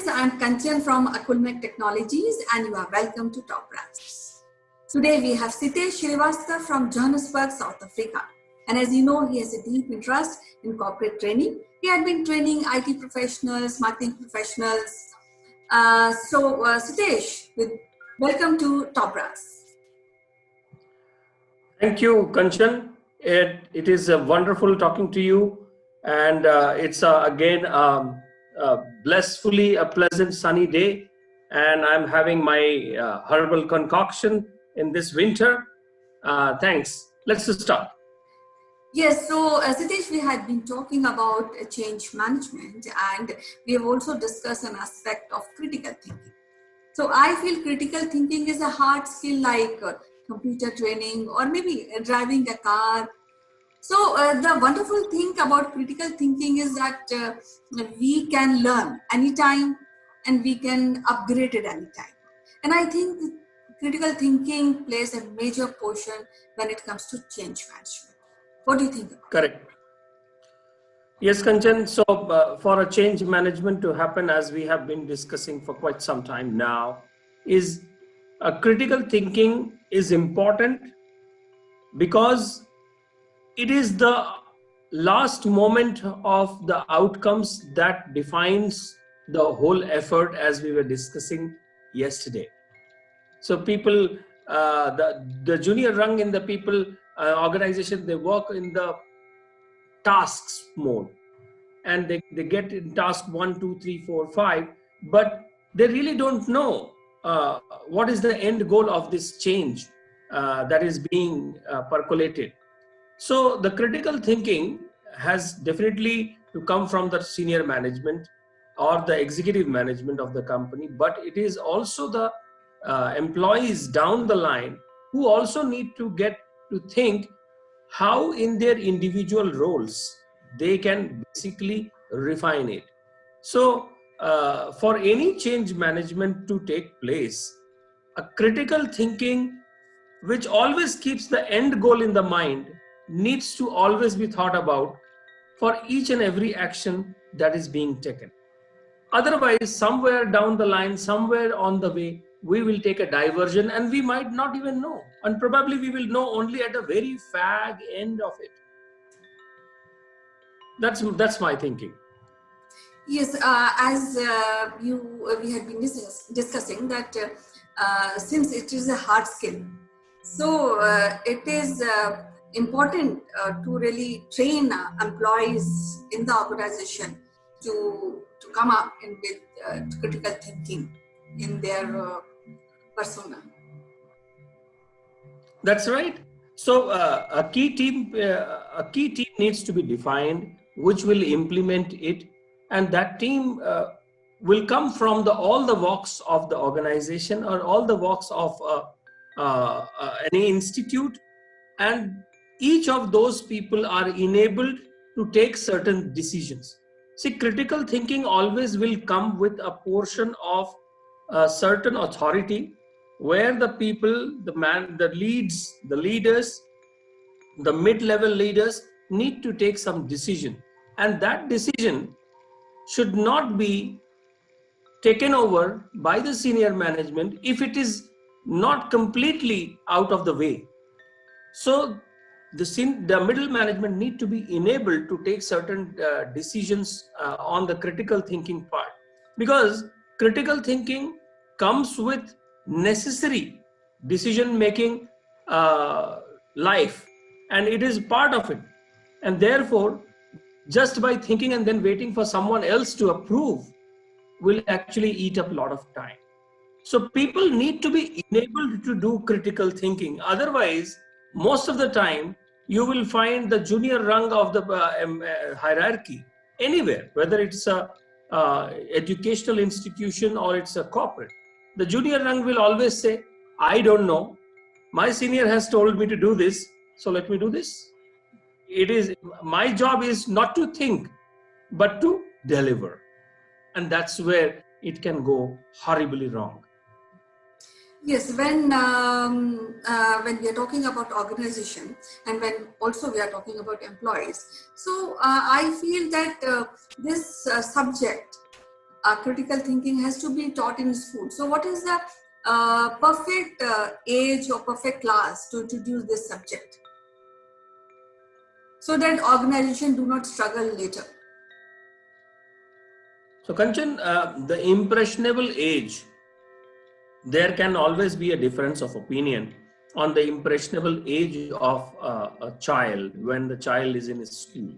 friends, I'm Kanchan from Akulmet Technologies and you are welcome to Top Brass. Today we have Sitesh Srivastava from Johannesburg, South Africa. And as you know, he has a deep interest in corporate training. He had been training IT professionals, marketing professionals. Sitesh, welcome to Top Brass. Thank you, Kanchan. It is wonderful talking to you. And it's again blissfully a pleasant sunny day, and I'm having my herbal concoction in this winter. Thanks. Let's start. Yes, so Sitesh, we had been talking about change management, and we have also discussed an aspect of critical thinking. So I feel critical thinking is a hard skill like computer training or maybe driving a car. So the wonderful thing about critical thinking is that we can learn anytime and we can upgrade it anytime. And I think critical thinking plays a major portion when it comes to change management. What do you think? Correct. Yes, Kanchan. So for a change management to happen, as we have been discussing for quite some time now, is critical thinking is important because it is the last moment of the outcomes that defines the whole effort, as we were discussing yesterday. So people, the junior rung in the people organization, they work in the tasks mode, and they get in task 1, 2, 3, 4, 5, but they really don't know what is the end goal of this change that is being percolated. So the critical thinking has definitely to come from the senior management or the executive management of the company, but it is also the employees down the line who also need to get to think how in their individual roles they can basically refine it. So for any change management to take place, a critical thinking which always keeps the end goal in the mind needs to always be thought about for each and every action that is being taken. Otherwise, somewhere down the line, somewhere on the way, we will take a diversion and we might not even know. And probably we will know only at the very fag end of it. That's my thinking. Yes, as we had been discussing that since it is a hard skill, so it is important to really train employees in the organization to come up with critical thinking in their persona. That's right. So a key team needs to be defined, which will implement it, and that team will come from all the walks of the organization or all the walks of any institute, and each of those people are enabled to take certain decisions. See, critical thinking always will come with a portion of certain authority, where the people, the leaders, the mid-level leaders need to take some decision, and that decision should not be taken over by the senior management if it is not completely out of the way. So the middle management need to be enabled to take certain decisions on the critical thinking part, because critical thinking comes with necessary decision making life, and it is part of it, and therefore just by thinking and then waiting for someone else to approve will actually eat up a lot of time. So people need to be enabled to do critical thinking. Otherwise, most of the time, you will find the junior rung of the hierarchy anywhere, whether it's a educational institution or it's a corporate. The junior rung will always say, I don't know. My senior has told me to do this, so let me do this. My job is not to think, but to deliver. And that's where it can go horribly wrong. Yes, when we are talking about organization and when also we are talking about employees, so I feel that this subject critical thinking has to be taught in school. So what is the perfect age or perfect class to introduce this subject so that organization do not struggle later? So Kanchan, the impressionable age, there can always be a difference of opinion on the impressionable age of a child when the child is in school.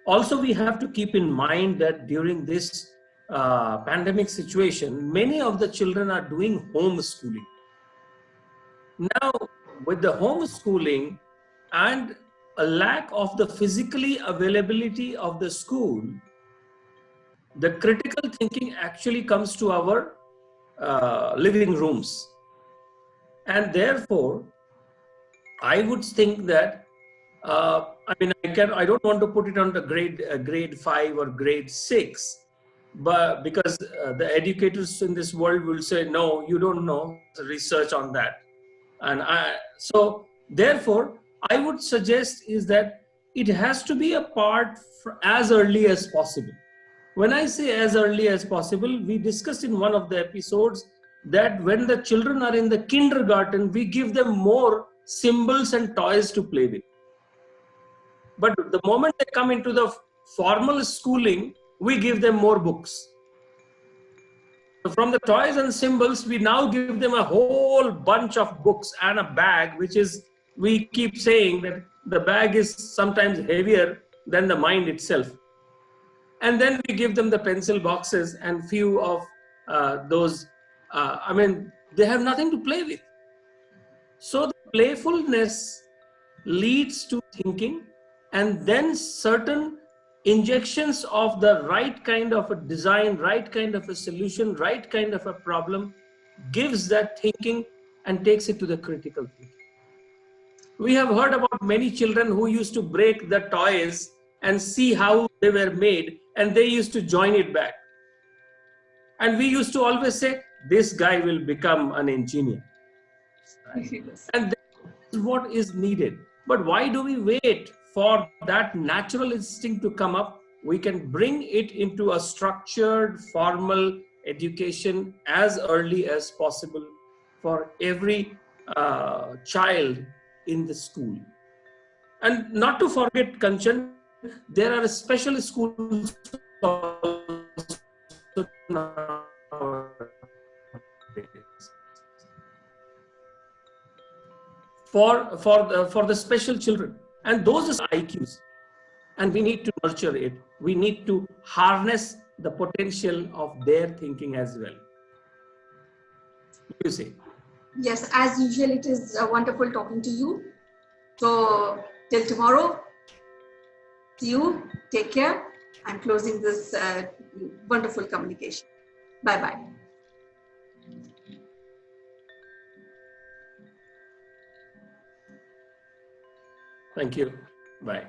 Also, we have to keep in mind that during this pandemic situation, many of the children are doing homeschooling. Now, with the homeschooling and a lack of the physically availability of the school, the critical thinking actually comes to our living rooms. And therefore, I would think that, I don't want to put it on the grade 5 or grade 6, but because the educators in this world will say, no, you don't know the research on that. So therefore, I would suggest is that it has to be a part as early as possible. When I say as early as possible, we discussed in one of the episodes that when the children are in the kindergarten, we give them more symbols and toys to play with. But the moment they come into the formal schooling, we give them more books. So from the toys and symbols, we now give them a whole bunch of books and a bag, which is, we keep saying that the bag is sometimes heavier than the mind itself. And then we give them the pencil boxes and few of those, they have nothing to play with. So the playfulness leads to thinking, and then certain injections of the right kind of a design, right kind of a solution, right kind of a problem gives that thinking and takes it to the critical thinking. We have heard about many children who used to break the toys and see how they were made, and they used to join it back. And we used to always say, this guy will become an engineer. Right? And that is what is needed. But why do we wait for that natural instinct to come up? We can bring it into a structured, formal education as early as possible for every child in the school. And not to forget, Kanchan, there are special schools for the special children, and those are IQs, and we need to nurture it. We need to harness the potential of their thinking as well. What do you say? Yes, as usual, it is wonderful talking to you. So till tomorrow, see you, take care. I'm closing this wonderful communication. Bye-bye. Thank you. Bye.